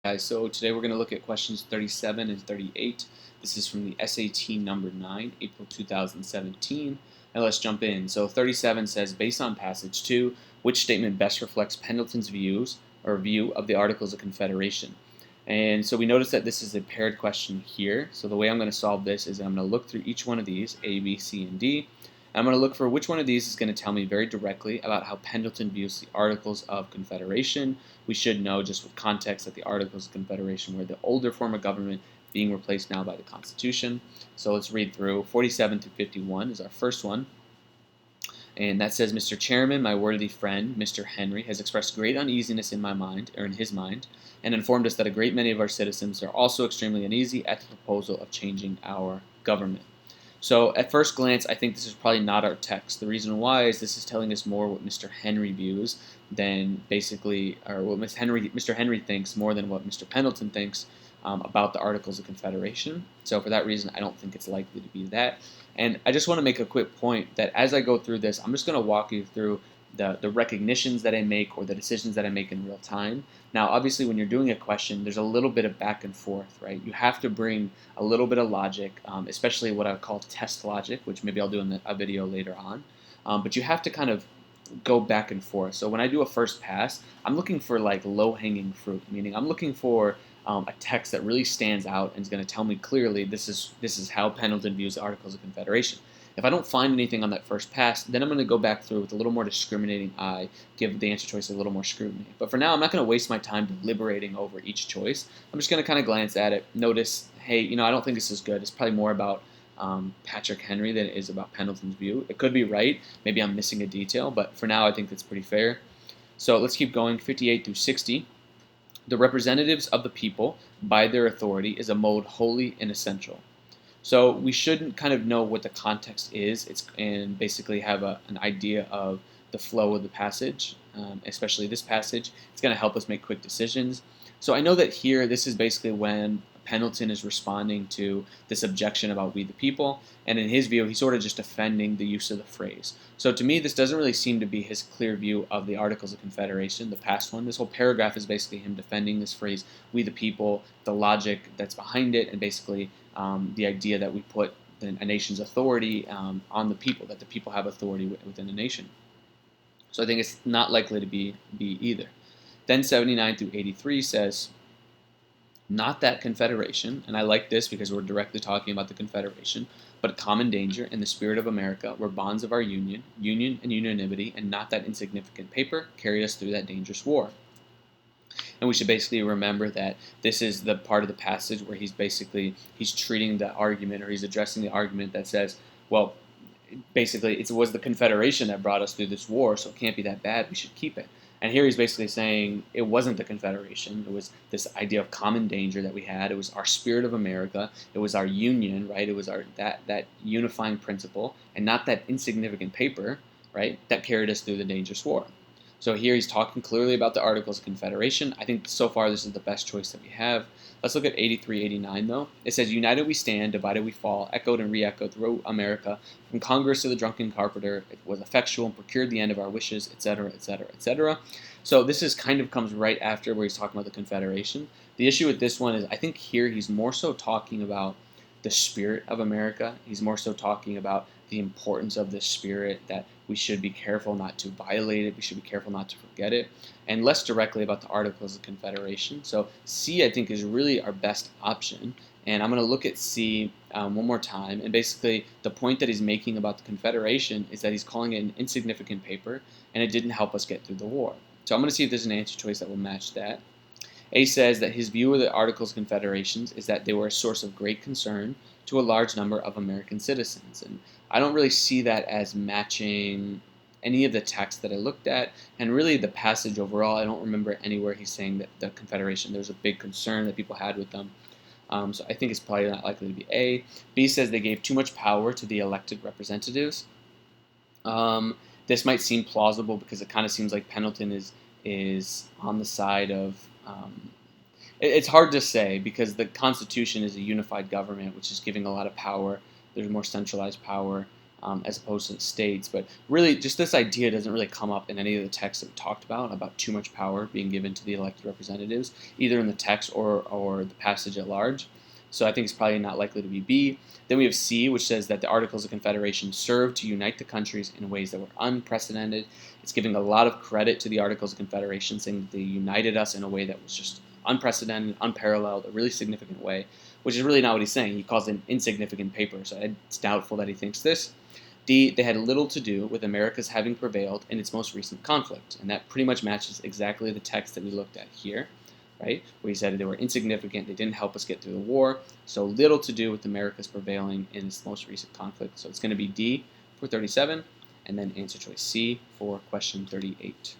Guys, so today we're going to look at questions 37 and 38. This is from the SAT number 9, April 2017. And let's jump in. So 37 says, based on passage 2, which statement best reflects Pendleton's views or view of the Articles of Confederation? And so we notice that this is a paired question here. So the way I'm going to solve this is I'm going to look through each one of these, A, B, C, and D. And I'm going to look for which one of these is going to tell me very directly about how Pendleton views the Articles of Confederation. We should know, just with context, that the Articles of Confederation were the older form of government being replaced now by the Constitution. So let's read through. 47 through 51 is our first one. And that says, Mr. Chairman, my worthy friend, Mr. Henry, has expressed great uneasiness in my mind, or in his mind, and informed us that a great many of our citizens are also extremely uneasy at the proposal of changing our government. So at first glance, I think this is probably not our text. The reason why is this is telling us more what Mr. Henry views than basically, or what Mr. Henry thinks more than what Mr. Pendleton thinks about the Articles of Confederation. So for that reason, I don't think it's likely to be that. And I just want to make a quick point that as I go through this, I'm just going to walk you through the recognitions that I make or the decisions that I make in real time. Now, obviously, when you're doing a question, there's a little bit of back and forth, right? You have to bring a little bit of logic, especially what I call test logic, which maybe I'll do in a video later on. But you have to kind of go back and forth. So when I do a first pass, I'm looking for like low-hanging fruit, meaning I'm looking for a text that really stands out and is going to tell me clearly this is how Pendleton views the Articles of Confederation. If I don't find anything on that first pass, then I'm going to go back through with a little more discriminating eye, give the answer choice a little more scrutiny. But for now, I'm not going to waste my time deliberating over each choice. I'm just going to kind of glance at it, notice, hey, I don't think this is good. It's probably more about Patrick Henry than it is about Pendleton's view. It could be right. Maybe I'm missing a detail, but for now, I think that's pretty fair. So let's keep going, 58 through 60. The representatives of the people, by their authority, is a mode wholly inessential. So we should kind of know what the context is and basically have an idea of the flow of the passage, especially this passage. It's going to help us make quick decisions. So I know that here this is basically when Pendleton is responding to this objection about we the people, and in his view, he's sort of just defending the use of the phrase. So to me, this doesn't really seem to be his clear view of the Articles of Confederation, the past one. This whole paragraph is basically him defending this phrase, we the people, the logic that's behind it, and basically the idea that we put a nation's authority on the people, that the people have authority within a nation. So I think it's not likely to be either. Then 79 through 83 says, not that Confederation, and I like this because we're directly talking about the Confederation, but common danger and the spirit of America were bonds of our union and unanimity, and not that insignificant paper carried us through that dangerous war. And we should basically remember that this is the part of the passage where he's treating the argument, or he's addressing the argument that says, well, basically it was the Confederation that brought us through this war, so it can't be that bad, we should keep it. And here he's basically saying it wasn't the Confederation. It was this idea of common danger that we had. It was our spirit of America. It was our union, right? It was that unifying principle, and not that insignificant paper, right, that carried us through the dangerous war. So here he's talking clearly about the Articles of Confederation. I think so far this is the best choice that we have. Let's look at 83, 89 though. It says, united we stand, divided we fall, echoed and re-echoed throughout America, from Congress to the drunken carpenter, it was effectual and procured the end of our wishes, etc., etc., etc. So this is kind of comes right after where he's talking about the Confederation. The issue with this one is I think here he's more so talking about the spirit of America. He's more so talking about the importance of this spirit, that we should be careful not to violate it, we should be careful not to forget it, and less directly about the Articles of Confederation. So C, I think, is really our best option, and I'm going to look at C one more time, and basically the point that he's making about the Confederation is that he's calling it an insignificant paper, and it didn't help us get through the war. So I'm going to see if there's an answer choice that will match that. A says that his view of the Articles of Confederation is that they were a source of great concern to a large number of American citizens. And I don't really see that as matching any of the text that I looked at, and really the passage overall. I don't remember anywhere he's saying that the Confederation, there's a big concern that people had with them. So I think it's probably not likely to be A. B says they gave too much power to the elected representatives. This might seem plausible because it kind of seems like Pendleton is on the side of it's hard to say because the Constitution is a unified government, which is giving a lot of power. There's more centralized power. as opposed to the states. But really, just this idea doesn't really come up in any of the texts that we talked about too much power being given to the elected representatives, either in the text or the passage at large. So I think it's probably not likely to be B. Then we have C, which says that the Articles of Confederation served to unite the countries in ways that were unprecedented. It's giving a lot of credit to the Articles of Confederation, saying that they united us in a way that was just unprecedented, unparalleled, a really significant way, which is really not what he's saying. He calls it an insignificant paper, so it's doubtful that he thinks this. D, they had little to do with America's having prevailed in its most recent conflict, and that pretty much matches exactly the text that we looked at here, right? Where he said they were insignificant, they didn't help us get through the war, so little to do with America's prevailing in its most recent conflict. So it's going to be D for 37, and then answer choice C for question 38.